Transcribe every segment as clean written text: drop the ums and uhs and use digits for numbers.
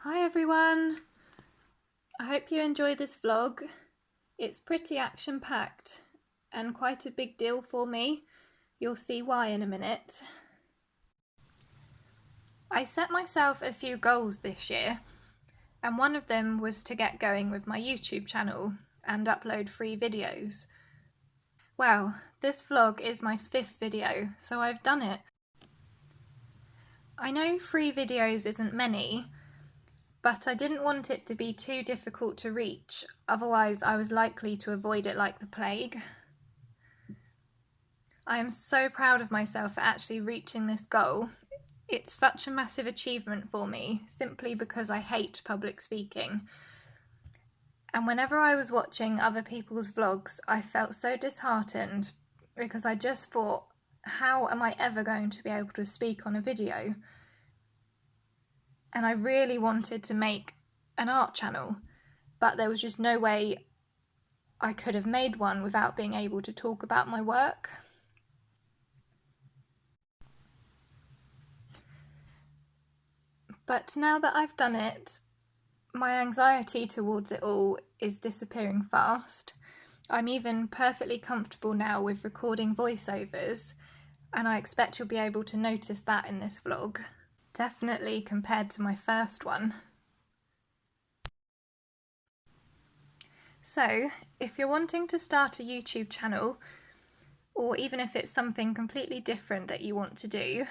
Hi everyone! I hope you enjoyed this vlog. It's pretty action-packed and quite a big deal for me. You'll see why in a minute. I set myself a few goals this year, and one of them was to get going with my YouTube channel and upload free videos. Well, this vlog is my 5th video, so I've done it. I know free videos isn't many, but I didn't want it to be too difficult to reach, otherwise I was likely to avoid it like the plague. I am so proud of myself for actually reaching this goal. It's such a massive achievement for me, simply because I hate public speaking. And whenever I was watching other people's vlogs, I felt so disheartened because I just thought, how am I ever going to be able to speak on a video? And I really wanted to make an art channel, but there was just no way I could have made one without being able to talk about my work. But now that I've done it, my anxiety towards it all is disappearing fast. I'm even perfectly comfortable now with recording voiceovers, and I expect you'll be able to notice that in this vlog. Definitely compared to my first one. So, if you're wanting to start a YouTube channel, or even if it's something completely different that you want to do,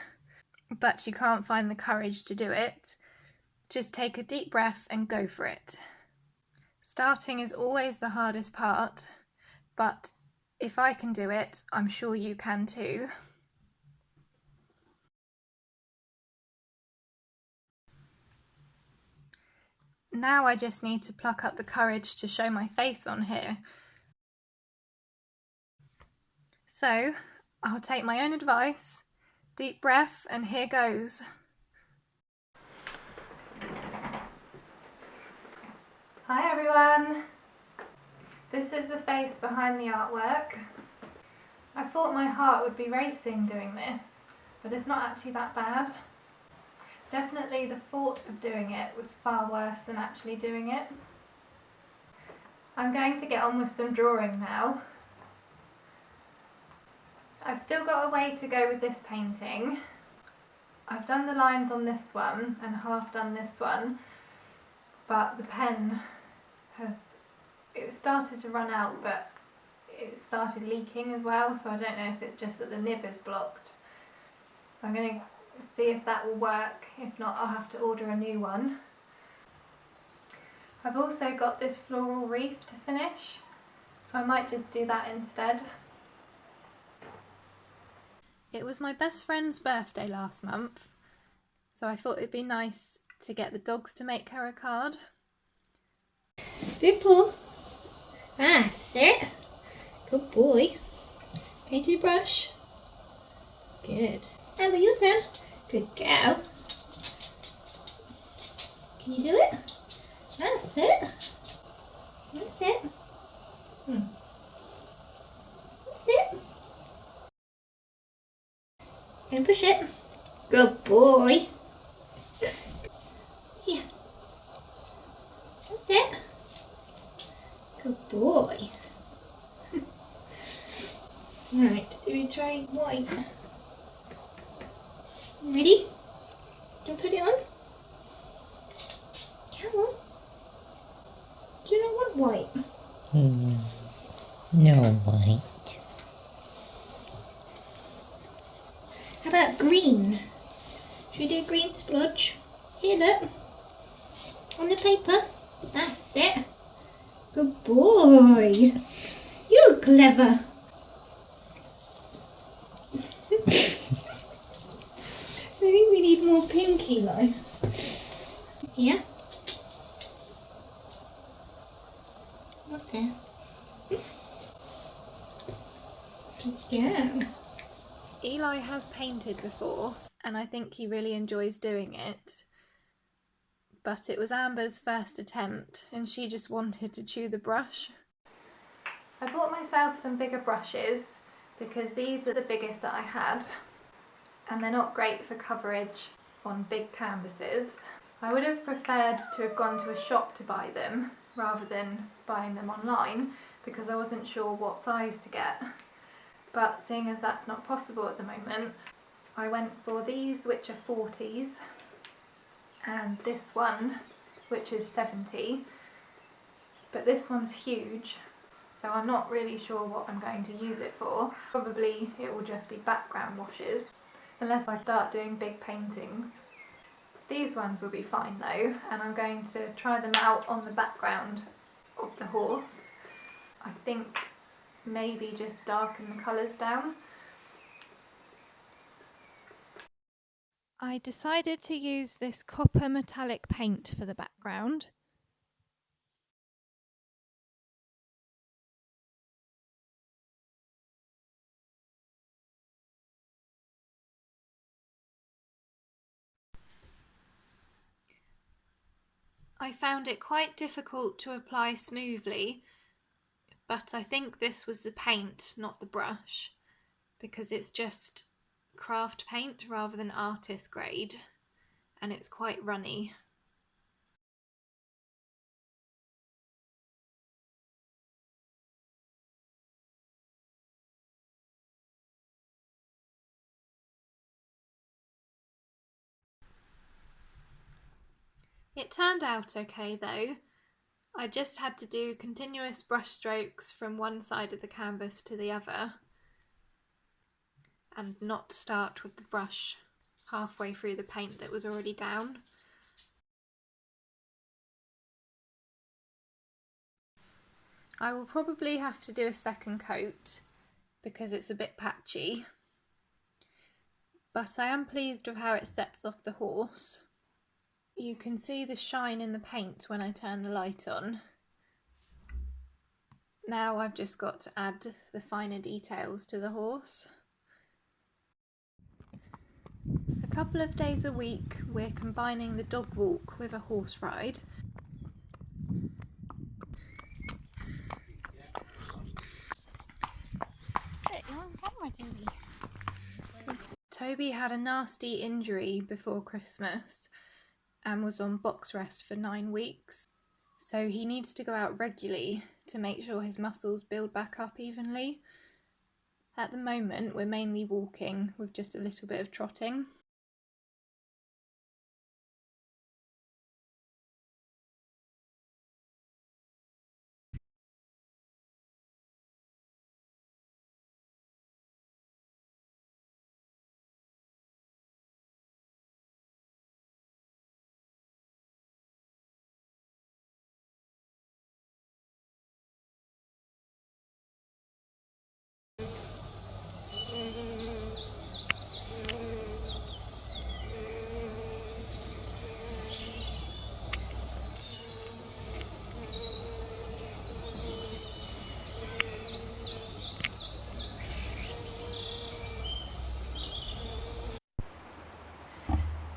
but you can't find the courage to do it, just take a deep breath and go for it. Starting is always the hardest part, but if I can do it, I'm sure you can too. Now I just need to pluck up the courage to show my face on here. So, I'll take my own advice, deep breath, and here goes. Hi everyone! This is the face behind the artwork. I thought my heart would be racing doing this, but it's not actually that bad. Definitely the thought of doing it was far worse than actually doing it. I'm going to get on with some drawing now. I've still got a way to go with this painting. I've done the lines on this one and half done this one, but the pen it started to run out, but it started leaking as well, so I don't know if it's just that the nib is blocked. So I'm going to see if that will work. If not, I'll have to order a new one. I've also got this floral wreath to finish, so I might just do that instead. It was my best friend's birthday last month, so I thought it'd be nice to get the dogs to make her a card. Bipple. Sit. Good boy. Paint your brush. Good. Amber, your turn. Good girl. Can you do it? That's it. That's it. That's it. And push it. Good boy. Here. That's it. Good boy. Right, do we try white? Ready? Do you put it on? Come on. Do you not want white? No white. How about green? Should we do a green splodge? Here, look. On the paper. That's it. Good boy. You're clever. I think we need more pinky though. Here. Up there. Yeah. Eli has painted before, and I think he really enjoys doing it. But it was Amber's first attempt, and she just wanted to chew the brush. I bought myself some bigger brushes, because these are the biggest that I had, and they're not great for coverage on big canvases. I would have preferred to have gone to a shop to buy them rather than buying them online, because I wasn't sure what size to get. But seeing as that's not possible at the moment, I went for these, which are 40s, and this one, which is 70. But this one's huge, so I'm not really sure what I'm going to use it for. Probably it will just be background washes, unless I start doing big paintings. These ones will be fine though, and I'm going to try them out on the background of the horse. I think maybe just darken the colours down. I decided to use this copper metallic paint for the background. I found it quite difficult to apply smoothly, but I think this was the paint, not the brush, because it's just craft paint rather than artist grade, and it's quite runny. It turned out okay though. I just had to do continuous brush strokes from one side of the canvas to the other, and not start with the brush halfway through the paint that was already down. I will probably have to do a second coat because it's a bit patchy, but I am pleased with how it sets off the horse. You can see the shine in the paint when I turn the light on. Now I've just got to add the finer details to the horse. A couple of days a week we're combining the dog walk with a horse ride. You're on camera, Toby. Toby had a nasty injury before Christmas and was on box rest for 9 weeks. So he needs to go out regularly to make sure his muscles build back up evenly. At the moment we're mainly walking with just a little bit of trotting.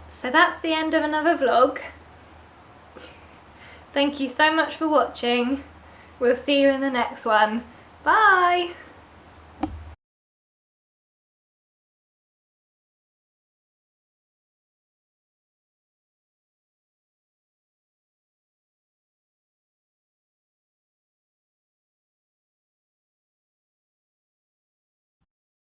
So that's the end of another vlog. Thank you so much for watching. We'll see you in the next one. Bye!